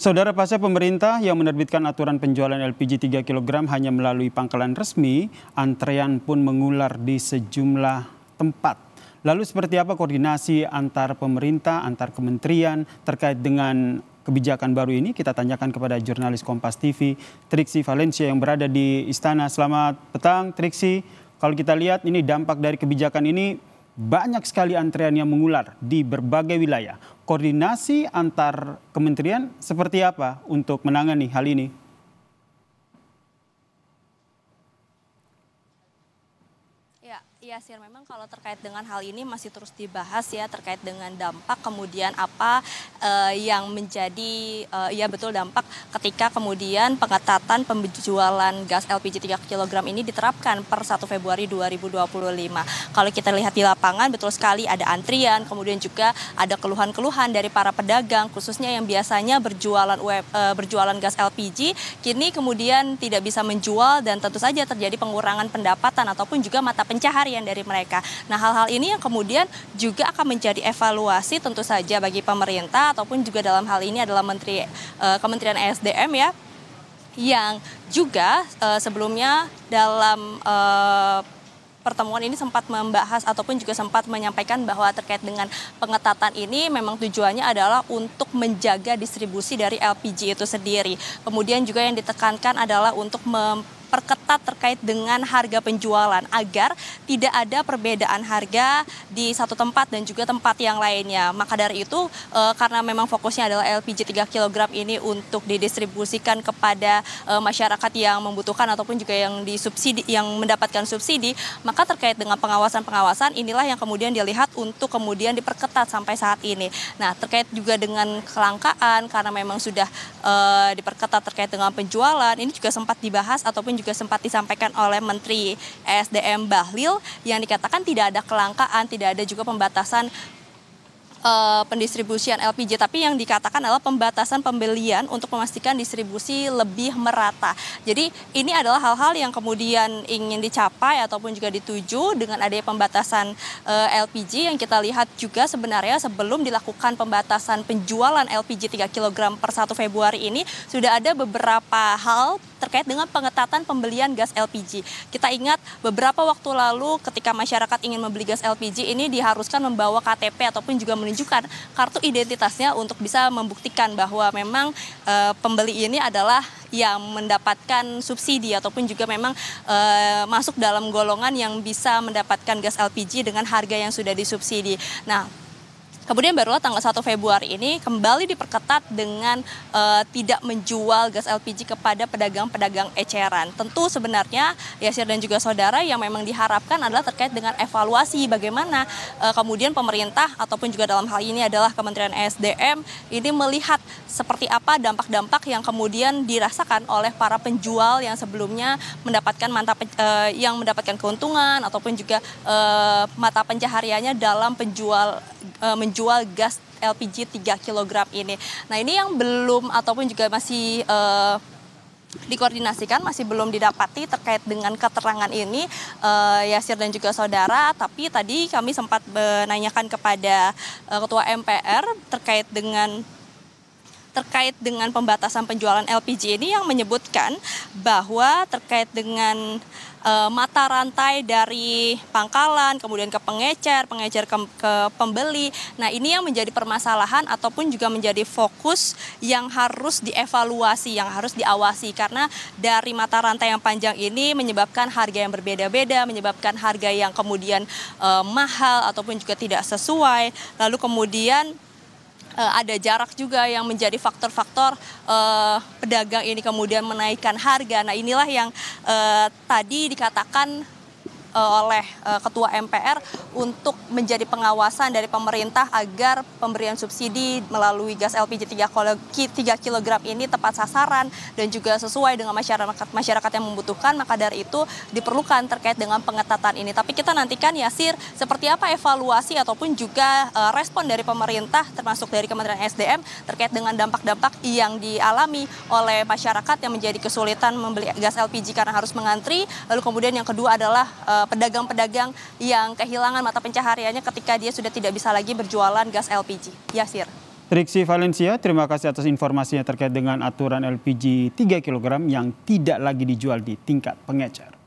Saudara, pasca pemerintah yang menerbitkan aturan penjualan LPG 3 kg hanya melalui pangkalan resmi, antrean pun mengular di sejumlah tempat. Lalu seperti apa koordinasi antar pemerintah, antar kementerian terkait dengan kebijakan baru ini? Kita tanyakan kepada jurnalis Kompas TV, Triksi Valencia yang berada di Istana. Selamat petang, Triksi. Kalau kita lihat ini dampak dari kebijakan ini, banyak sekali antrean yang mengular di berbagai wilayah. Koordinasi antar kementerian seperti apa untuk menangani hal ini? Ya, Sir, memang kalau terkait dengan hal ini masih terus dibahas ya, terkait dengan dampak kemudian apa yang menjadi ya betul dampak ketika kemudian pengetatan penjualan gas LPG 3 kg ini diterapkan per 1 Februari 2025. Kalau kita lihat di lapangan betul sekali ada antrian, kemudian juga ada keluhan-keluhan dari para pedagang khususnya yang biasanya berjualan gas LPG kini kemudian tidak bisa menjual dan tentu saja terjadi pengurangan pendapatan ataupun juga mata pencaharian dari mereka. Nah, hal-hal ini yang kemudian juga akan menjadi evaluasi tentu saja bagi pemerintah ataupun juga dalam hal ini adalah Kementerian ESDM ya, yang juga sebelumnya dalam pertemuan ini sempat membahas ataupun juga sempat menyampaikan bahwa terkait dengan pengetatan ini memang tujuannya adalah untuk menjaga distribusi dari LPG itu sendiri. Kemudian juga yang ditekankan adalah untuk memperketat terkait dengan harga penjualan agar tidak ada perbedaan harga di satu tempat dan juga tempat yang lainnya. Maka dari itu karena memang fokusnya adalah LPG 3 kg ini untuk didistribusikan kepada masyarakat yang membutuhkan ataupun juga yang disubsidi, yang mendapatkan subsidi, maka terkait dengan pengawasan-pengawasan inilah yang kemudian dilihat untuk kemudian diperketat sampai saat ini. Nah, terkait juga dengan kelangkaan karena memang sudah diperketat terkait dengan penjualan, ini juga sempat dibahas ataupun juga sempat disampaikan oleh Menteri ESDM Bahlil yang dikatakan tidak ada kelangkaan, tidak ada juga pembatasan pendistribusian LPG, tapi yang dikatakan adalah pembatasan pembelian untuk memastikan distribusi lebih merata. Jadi ini adalah hal-hal yang kemudian ingin dicapai ataupun juga dituju dengan adanya pembatasan LPG yang kita lihat juga sebenarnya sebelum dilakukan pembatasan penjualan LPG 3 kg per 1 Februari ini sudah ada beberapa hal terkait dengan pengetatan pembelian gas LPG. Kita ingat beberapa waktu lalu ketika masyarakat ingin membeli gas LPG ini diharuskan membawa KTP ataupun juga menunjukkan kartu identitasnya untuk bisa membuktikan bahwa memang pembeli ini adalah yang mendapatkan subsidi ataupun juga memang masuk dalam golongan yang bisa mendapatkan gas LPG dengan harga yang sudah disubsidi. Nah, kemudian barulah tanggal 1 Februari ini kembali diperketat dengan tidak menjual gas LPG kepada pedagang-pedagang eceran. Tentu sebenarnya Yasir dan juga saudara yang memang diharapkan adalah terkait dengan evaluasi bagaimana kemudian pemerintah ataupun juga dalam hal ini adalah Kementerian ESDM ini melihat seperti apa dampak-dampak yang kemudian dirasakan oleh para penjual yang sebelumnya mendapatkan yang mendapatkan keuntungan ataupun juga mata pencahariannya dalam menjual gas LPG 3 kg ini. Nah, ini yang belum ataupun juga masih dikoordinasikan, masih belum didapati terkait dengan keterangan ini Yasir dan juga saudara. Tapi tadi kami sempat menanyakan kepada Ketua MPR terkait dengan pembatasan penjualan LPG ini yang menyebutkan bahwa terkait dengan mata rantai dari pangkalan, kemudian ke pengecer ke pembeli. Nah, ini yang menjadi permasalahan ataupun juga menjadi fokus yang harus dievaluasi, yang harus diawasi. Karena dari mata rantai yang panjang ini menyebabkan harga yang berbeda-beda, menyebabkan harga yang kemudian mahal ataupun juga tidak sesuai. Lalu kemudian ada jarak juga yang menjadi faktor-faktor pedagang ini kemudian menaikkan harga. Nah, inilah yang tadi dikatakan oleh Ketua MPR untuk menjadi pengawasan dari pemerintah agar pemberian subsidi melalui gas LPG 3 kg ini tepat sasaran dan juga sesuai dengan masyarakat yang membutuhkan. Maka dari itu diperlukan terkait dengan pengetatan ini. Tapi kita nantikan Yasir seperti apa evaluasi ataupun juga respon dari pemerintah termasuk dari Kementerian SDM terkait dengan dampak-dampak yang dialami oleh masyarakat yang menjadi kesulitan membeli gas LPG karena harus mengantri. Lalu kemudian yang kedua adalah pedagang-pedagang yang kehilangan mata pencahariannya ketika dia sudah tidak bisa lagi berjualan gas LPG. Yasir. Triksi Valencia, terima kasih atas informasinya terkait dengan aturan LPG 3 kg yang tidak lagi dijual di tingkat pengecer.